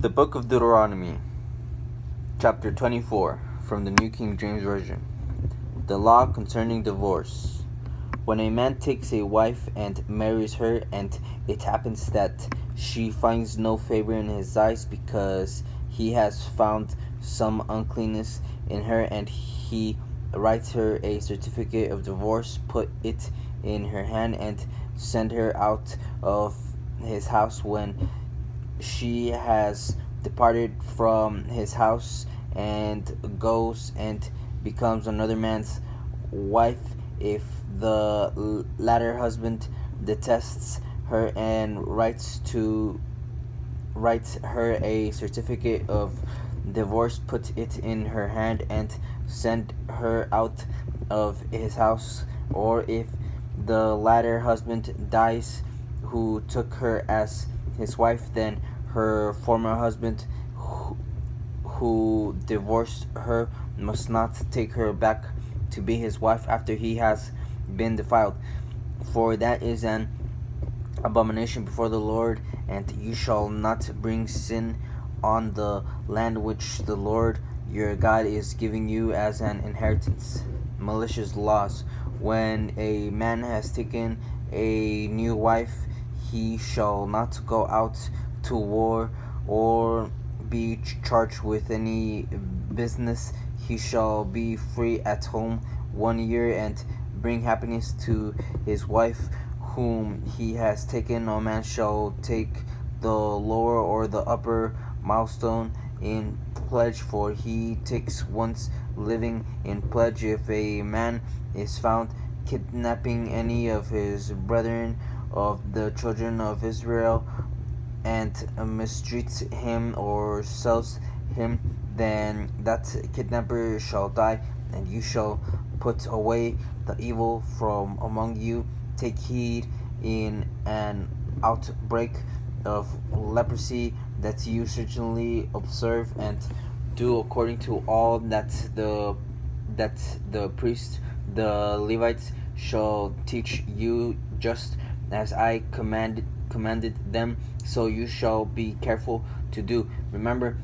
The Book of Deuteronomy, chapter 24, from the New King James Version. The law concerning divorce. When a man takes a wife and marries her, and it happens that she finds no favor in his eyes because he has found some uncleanness in her, and he writes her a certificate of divorce, put it in her hand, and send her out of his house when she has departed from his house and goes and becomes another man's wife. If the latter husband detests her and writes her a certificate of divorce, put it in her hand, and send her out of his house. Or if the latter husband dies who took her as his wife, then her former husband who divorced her must not take her back to be his wife after he has been defiled, for that is an abomination before the Lord. And you shall not bring sin on the land which the Lord your God is giving you as an inheritance. Malicious laws. When a man has taken a new wife, he shall not go out to war or be charged with any business. He shall be free at home 1 year and bring happiness to his wife whom he has taken. No man shall take the lower or the upper milestone in pledge, for he takes one's living in pledge. If a man is found kidnapping any of his brethren of the children of Israel and mistreats him or sells him, then that kidnapper shall die, and you shall put away the evil from among you. Take heed in an outbreak of leprosy that you certainly observe, and do according to all that the priests, the Levites, shall teach you, just as I commanded them, so you shall be careful to do. Remember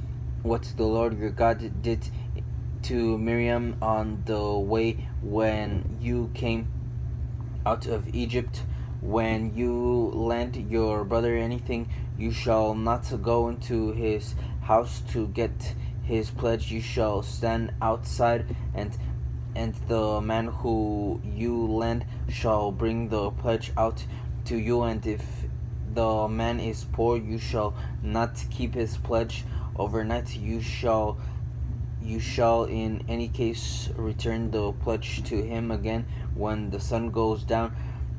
what the Lord your God did to Miriam on the way when you came out of Egypt. When you lend your brother anything, you shall not go into his house to get his pledge. You shall stand outside, and the man who you lend shall bring the pledge out to you. And if the man is poor, you shall not keep his pledge overnight. You shall in any case return the pledge to him again when the sun goes down,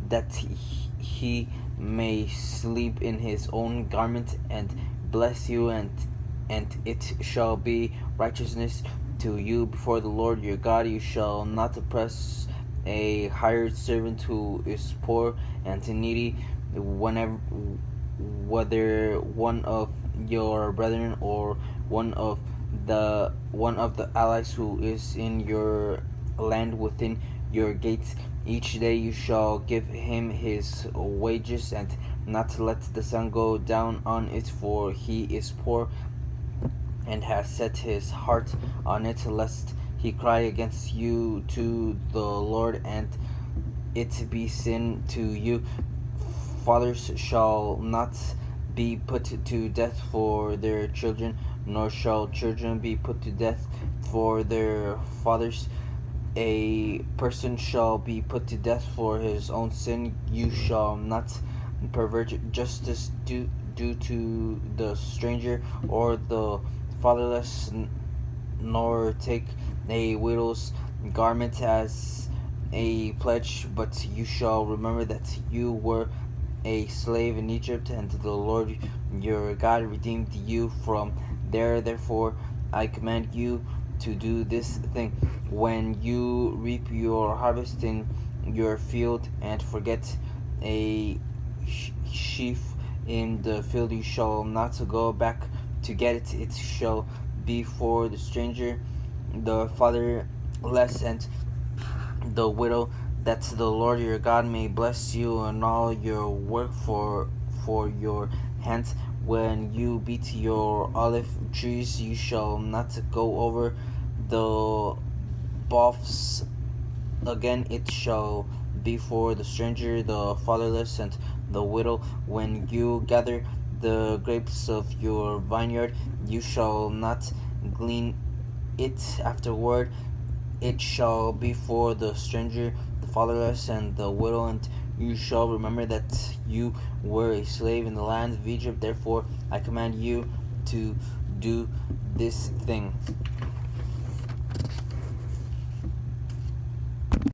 that he may sleep in his own garment and bless you, and it shall be righteousness to you before the Lord your God. You shall not oppress a hired servant who is poor and needy, whether one of your brethren or one of the allies who is in your land within your gates. Each day you shall give him his wages, and not let the sun go down on it, for he is poor and has set his heart on it, lest he cry against you to the Lord, and it be sin to you. Fathers shall not be put to death for their children, nor shall children be put to death for their fathers. A person shall be put to death for his own sin. You shall not pervert justice due to the stranger or the fatherless, nor take a widow's garment as a pledge, but you shall remember that you were a slave in Egypt, and the Lord your God redeemed you from there. Therefore I command you to do this thing. When you reap your harvest in your field and forget a sheaf in the field, you shall not go back to get it. It shall be for the stranger, the fatherless, and the widow, that the Lord your God may bless you in all your work for your hands. when you beat your olive trees, you shall not go over the boughs again. It shall be for the stranger, the fatherless, and the widow. When you gather the grapes of your vineyard, you shall not glean it afterward. It shall be for the stranger, the fatherless, and the widow, and you shall remember that you were a slave in the land of Egypt. Therefore I command you to do this thing.